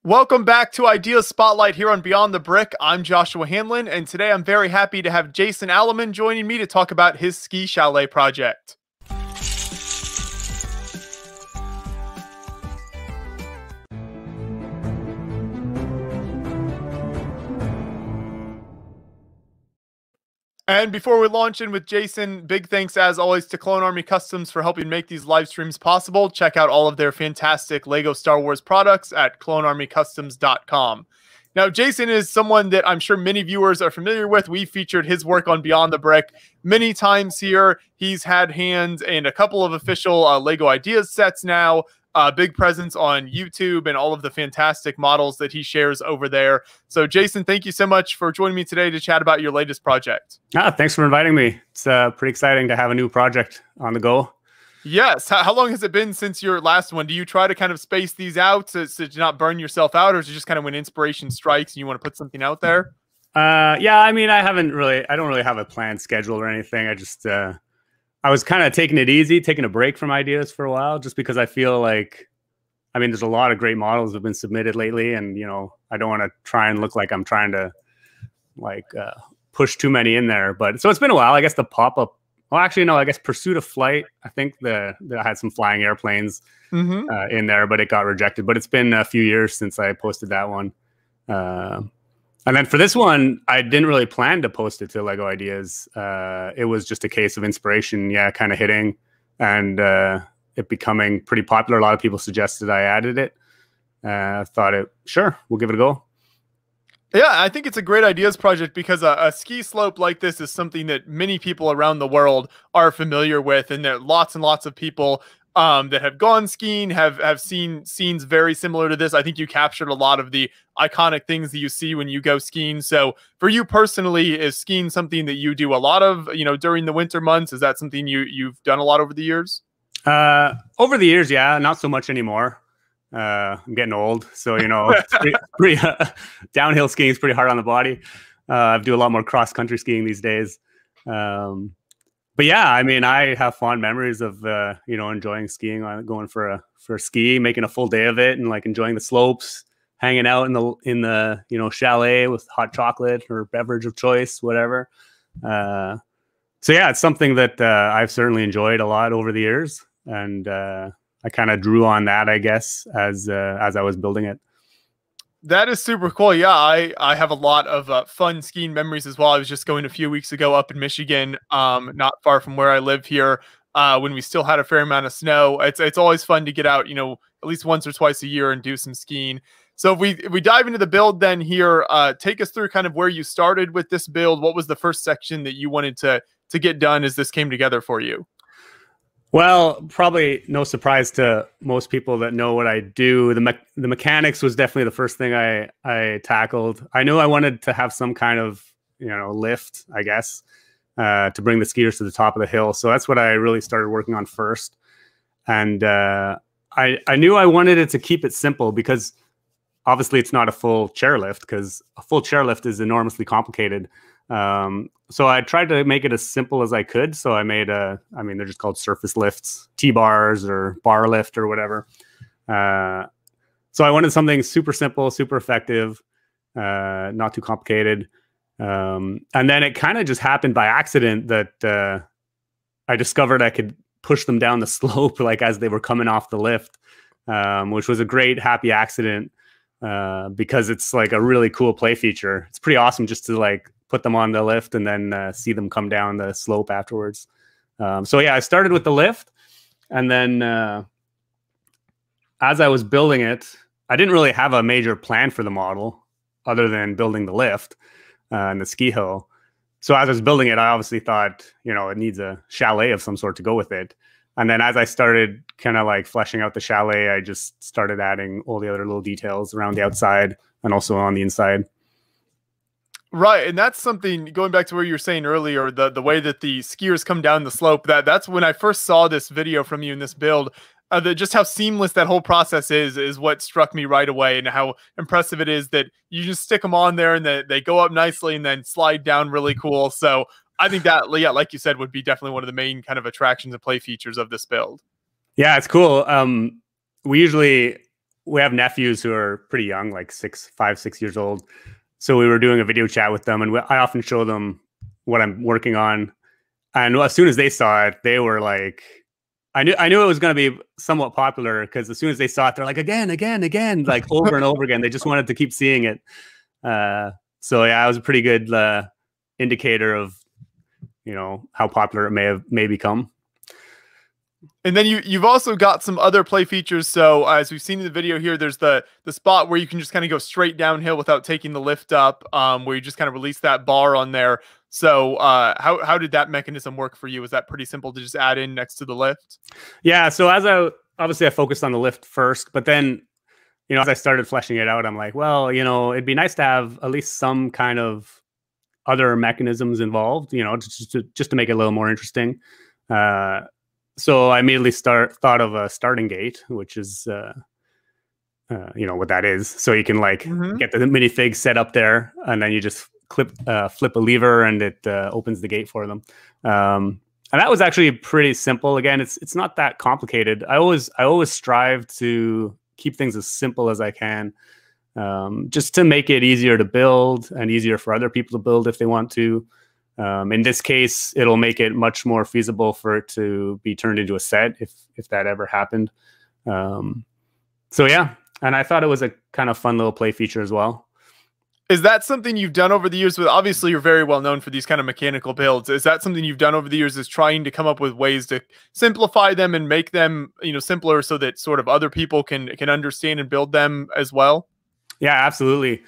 Welcome back to Idea Spotlight here on Beyond the Brick. I'm Joshua Hanlon, and today I'm very happy to have Jason Alleman joining me to talk about his ski chalet project. And before we launch in with Jason, big thanks as always to Clone Army Customs for helping make these live streams possible. Check out all of their fantastic Lego Star Wars products at clonearmycustoms.com. Now, Jason is someone that I'm sure many viewers are familiar with. We featured his work on Beyond the Brick many times here. He's had hands in a couple of official Lego Ideas sets now. Big presence on YouTube and all of the fantastic models that he shares over there. So, Jason, thank you so much for joining me today to chat about your latest project. Thanks for inviting me. It's pretty exciting to have a new project on the go. Yes. How long has it been since your last one? Do you try to kind of space these out to not burn yourself out, or is it just kind of when inspiration strikes and you want to put something out there? Yeah, I mean, I don't really have a planned schedule or anything. I was kind of taking it easy, taking a break from ideas for a while, just because I feel like, I mean, there's a lot of great models that have been submitted lately, and I don't want to try and look like I'm trying to push too many in there. But so it's been a while. I guess the pop-up. Well, actually, no. I guess Pursuit of Flight. I think I had some flying airplanes in there, but it got rejected. But it's been a few years since I posted that one. And then for this one, I didn't really plan to post it to Lego Ideas. It was just a case of inspiration, kind of hitting, and it becoming pretty popular. A lot of people suggested I added it. Sure, we'll give it a go. Yeah, I think it's a great ideas project because a ski slope like this is something that many people around the world are familiar with, and there are lots and lots of people that have gone skiing, have seen scenes very similar to this. I think you captured a lot of the iconic things that you see when you go skiing. So for you personally, is skiing something that you do a lot of, during the winter months? Is that something you've done a lot over the years? Over the years, yeah, not so much anymore. I'm getting old, so pretty downhill skiing is pretty hard on the body. I do a lot more cross country skiing these days. But yeah, I mean, I have fond memories of enjoying skiing, going for a ski, making a full day of it, and like enjoying the slopes, hanging out in the chalet with hot chocolate or beverage of choice, whatever. So yeah, it's something that I've certainly enjoyed a lot over the years, and I kind of drew on that, I guess, as I was building it. That is super cool. Yeah, I have a lot of fun skiing memories as well. I was just going a few weeks ago up in Michigan, not far from where I live here, when we still had a fair amount of snow. It's always fun to get out, at least once or twice a year and do some skiing. So if we dive into the build then here, take us through kind of where you started with this build. What was the first section that you wanted to get done as this came together for you? Well, probably no surprise to most people that know what I do. The mechanics was definitely the first thing I tackled. I knew I wanted to have some kind of lift, I guess, to bring the skiers to the top of the hill. So that's what I really started working on first. And I knew I wanted it to keep it simple because obviously it's not a full chairlift, because a full chairlift is enormously complicated. So I tried to make it as simple as I could. So I made they're just called surface lifts, T-bars or bar lift or whatever. So I wanted something super simple, super effective, not too complicated. And then it kind of just happened by accident that I discovered I could push them down the slope like as they were coming off the lift, which was a great happy accident because it's like a really cool play feature. It's pretty awesome just to like put them on the lift and then see them come down the slope afterwards. So yeah, I started with the lift, and then as I was building it, I didn't really have a major plan for the model other than building the lift and the ski hill. So as I was building it, I obviously thought, it needs a chalet of some sort to go with it. And then as I started kind of like fleshing out the chalet, I just started adding all the other little details around the outside and also on the inside. Right, and that's something, going back to what you were saying earlier, the way that the skiers come down the slope, that's when I first saw this video from you in this build, just how seamless that whole process is what struck me right away, and how impressive it is that you just stick them on there and they go up nicely and then slide down really cool. So I think that, yeah, like you said, would be definitely one of the main kind of attractions and play features of this build. Yeah, it's cool. We usually we have nephews who are pretty young, like 5, 6 years old. So we were doing a video chat with them, and I often show them what I'm working on. And as soon as they saw it, they were like, I knew it was going to be somewhat popular, because as soon as they saw it, they're like, again, like over and over again. They just wanted to keep seeing it. So yeah, it was a pretty good indicator of, how popular it may become. And then you've also got some other play features. So as we've seen in the video here, there's the spot where you can just kind of go straight downhill without taking the lift up, where you just kind of release that bar on there. So how did that mechanism work for you? Was that pretty simple to just add in next to the lift? Yeah. So obviously I focused on the lift first, but then, as I started fleshing it out, I'm like, well, it'd be nice to have at least some kind of other mechanisms involved, just to make it a little more interesting. So I immediately thought of a starting gate, which is, what that is. So you can get the minifig set up there, and then you just flip a lever, and it opens the gate for them. And that was actually pretty simple. Again, it's not that complicated. I always strive to keep things as simple as I can, just to make it easier to build and easier for other people to build if they want to. In this case, it'll make it much more feasible for it to be turned into a set if that ever happened. So yeah, and I thought it was a kind of fun little play feature as well. Is that something you've done over the years? With obviously, you're very well known for these kind of mechanical builds. Is that something you've done over the years? Is trying to come up with ways to simplify them and make them, simpler, so that sort of other people can understand and build them as well? Yeah, absolutely.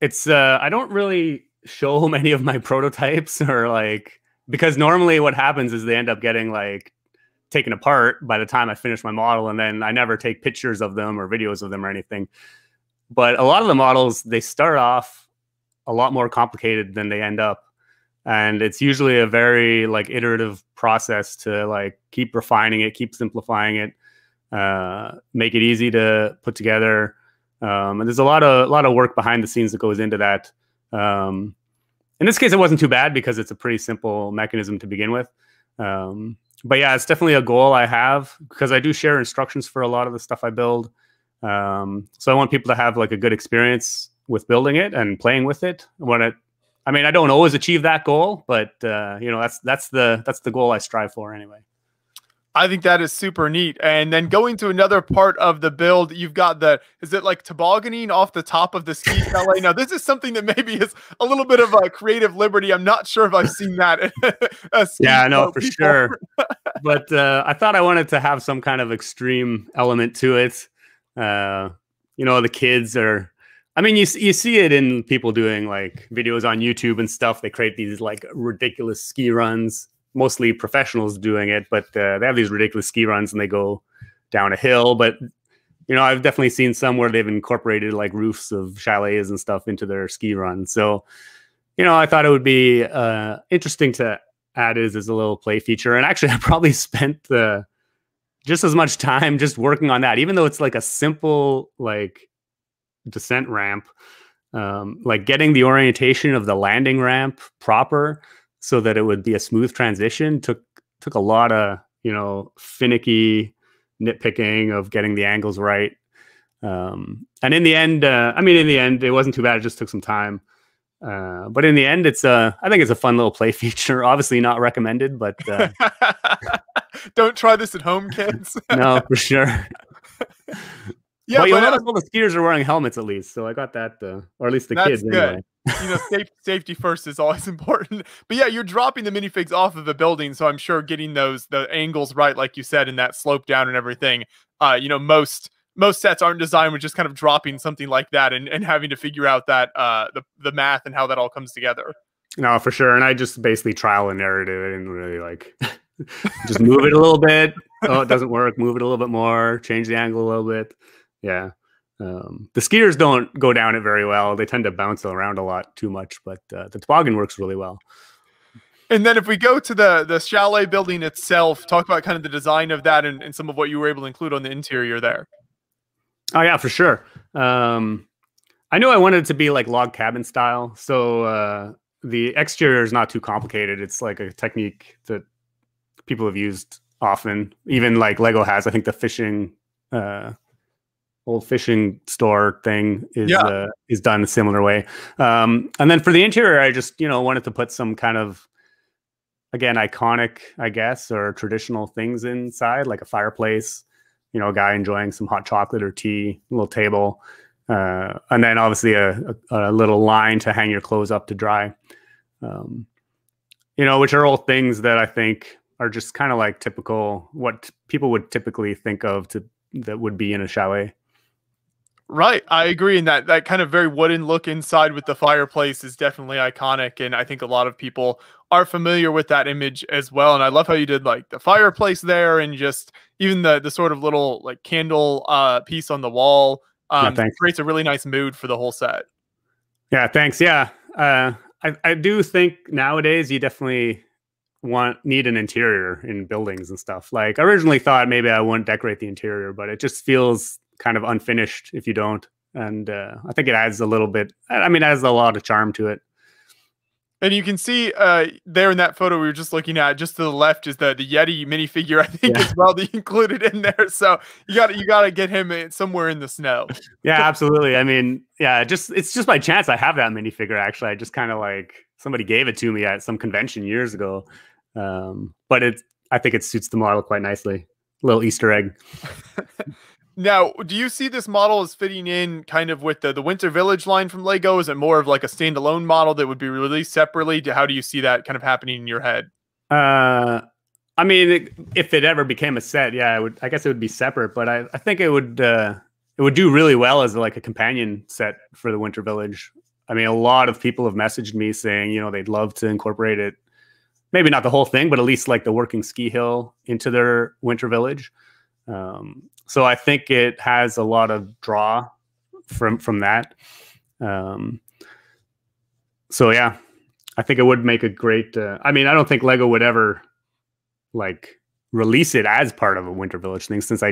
It's I don't really show many of my prototypes, or because normally what happens is they end up getting taken apart by the time I finish my model, and then I never take pictures of them or videos of them or anything. But a lot of the models, they start off a lot more complicated than they end up, and it's usually a very iterative process to keep refining it, keep simplifying it, make it easy to put together. And there's a lot of work behind the scenes that goes into that. In this case, it wasn't too bad because it's a pretty simple mechanism to begin with. But yeah, it's definitely a goal I have, because I do share instructions for a lot of the stuff I build. So I want people to have a good experience with building it and playing with it. I don't always achieve that goal, but that's the goal I strive for anyway. I think that is super neat. And then going to another part of the build, you've got is it tobogganing off the top of the ski chalet? Now, this is something that maybe is a little bit of a creative liberty. I'm not sure if I've seen that. Yeah, no, for sure. But I thought I wanted to have some kind of extreme element to it. The kids are, you see it in people doing videos on YouTube and stuff. They create these ridiculous ski runs. Mostly professionals doing it, but they have these ridiculous ski runs and they go down a hill. But I've definitely seen some where they've incorporated roofs of chalets and stuff into their ski runs. So I thought it would be interesting to add it as a little play feature. And actually, I probably spent just as much time just working on that, even though it's a simple descent ramp. Getting the orientation of the landing ramp proper, so that it would be a smooth transition, took a lot of finicky nitpicking of getting the angles right. And in the end, it wasn't too bad. It just took some time. But in the end, I think it's a fun little play feature. Obviously not recommended, but don't try this at home, kids. No, for sure. Yeah, well, you'll notice all the skiers are wearing helmets at least, so I got that, or at least the kids. Good. Anyway. Safety first is always important. But yeah, you're dropping the minifigs off of the building, so I'm sure getting the angles right, like you said, and that slope down and everything. Most sets aren't designed with just kind of dropping something like that and having to figure out that the math and how that all comes together. No, for sure. And I just basically trial and error it. I didn't really just move it a little bit. Oh, it doesn't work. Move it a little bit more. Change the angle a little bit. Yeah. The skiers don't go down it very well. They tend to bounce around a lot too much, but the toboggan works really well. And then if we go to the chalet building itself, talk about kind of the design of that and some of what you were able to include on the interior there. Oh yeah, for sure. I knew I wanted it to be log cabin style. So the exterior is not too complicated. It's a technique that people have used often. Even Lego has, I think, the fishing old fishing store thing Yeah. is done a similar way. And then for the interior, I just, wanted to put some kind of, again, iconic, I guess, or traditional things inside, like a fireplace, a guy enjoying some hot chocolate or tea, a little table, and then obviously a little line to hang your clothes up to dry. Which are all things that I think are just kind of like typical what people would typically think of that would be in a chalet. Right. I agree. And that kind of very wooden look inside with the fireplace is definitely iconic. And I think a lot of people are familiar with that image as well. And I love how you did like the fireplace there and just even the sort of little like candle piece on the wall. Yeah, thanks. Creates a really nice mood for the whole set. Yeah, thanks. Yeah. I do think nowadays you definitely need an interior in buildings and stuff. Like I originally thought maybe I wouldn't decorate the interior, but it just feels kind of unfinished if you don't. And I think it adds a little bit, it adds a lot of charm to it. And you can see there in that photo we were just looking at, just to the left is the Yeti minifigure, I think, as well, that you included in there. So you gotta get him somewhere in the snow. Yeah, absolutely. It's just by chance I have that minifigure. Actually, I just kind of like somebody gave it to me at some convention years ago. But I think it suits the model quite nicely. A little Easter egg. Now, do you see this model as fitting in kind of with the Winter Village line from Lego? Is it more of like a standalone model that would be released separately? How do you see that kind of happening in your head? If it ever became a set, yeah, I guess it would be separate, but I think it would do really well as like a companion set for the Winter Village. I mean, a lot of people have messaged me saying, they'd love to incorporate it. Maybe not the whole thing, but at least like the working ski hill into their Winter Village. So I think it has a lot of draw from that. So yeah, I think it would make a great. I don't think Lego would ever like release it as part of a Winter Village thing, since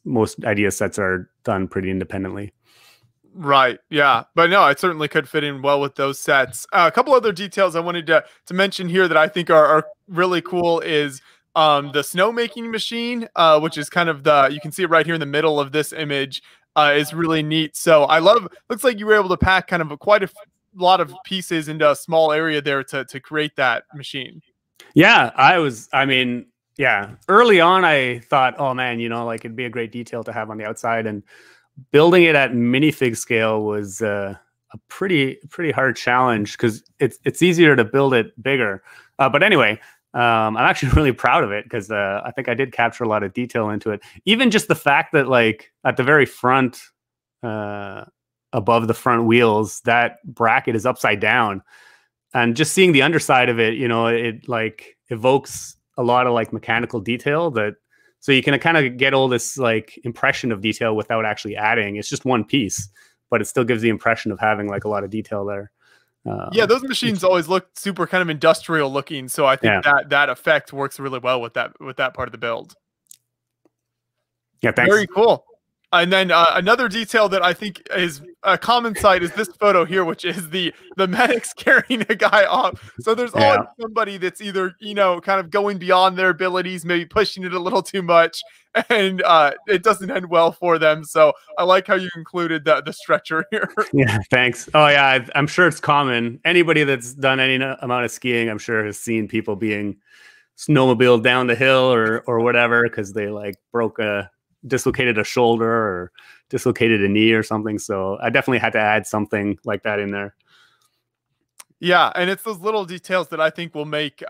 most idea sets are done pretty independently. Right. Yeah. But no, it certainly could fit in well with those sets. A couple other details I wanted to mention here that I think are really cool is the snowmaking machine, which is kind of you can see it right here in the middle of this image, is really neat. So looks like you were able to pack kind of quite a lot of pieces into a small area there to create that machine. Yeah, yeah. Early on, I thought, oh man, like it'd be a great detail to have on the outside, and building it at minifig scale was a pretty hard challenge because it's easier to build it bigger. But anyway, I'm actually really proud of it because I think I did capture a lot of detail into it. Even just the fact that like at the very front, above the front wheels, that bracket is upside down, and just seeing the underside of it, it like evokes a lot of like mechanical detail so you can kind of get all this like impression of detail without actually adding. It's just one piece, but it still gives the impression of having like a lot of detail there. Yeah, those machines always look super kind of industrial looking, so I think that effect works really well with that part of the build. Yeah, thanks. Very cool. And then another detail that I think is a common sight is this photo here, which is the medics carrying a guy off. So there's always somebody that's either, kind of going beyond their abilities, maybe pushing it a little too much, and it doesn't end well for them. So I like how you included the stretcher here. Yeah, thanks. Oh yeah, I'm sure it's common. Anybody that's done any amount of skiing, I'm sure, has seen people being snowmobiled down the hill or whatever because they like dislocated a shoulder or dislocated a knee or something. So I definitely had to add something like that in there. Yeah, and it's those little details that I think will make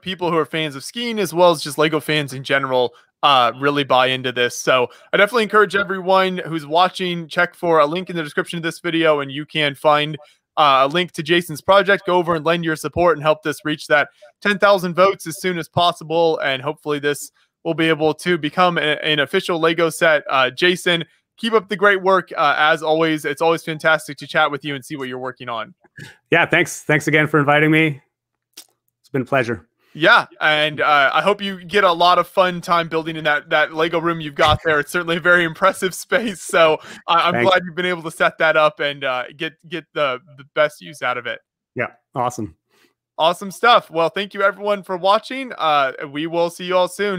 people who are fans of skiing as well as just Lego fans in general really buy into this. So I definitely encourage everyone who's watching, check for a link in the description of this video, and you can find a link to Jason's project. Go over and lend your support and help this reach that 10,000 votes as soon as possible, and hopefully this will be able to become an official Lego set. Jason, keep up the great work. As always, it's always fantastic to chat with you and see what you're working on. Yeah, thanks. Thanks again for inviting me. It's been a pleasure. Yeah, and I hope you get a lot of fun time building in that Lego room you've got there. It's certainly a very impressive space. So I'm glad you've been able to set that up and get the best use out of it. Yeah, awesome. Awesome stuff. Well, thank you everyone for watching. We will see you all soon.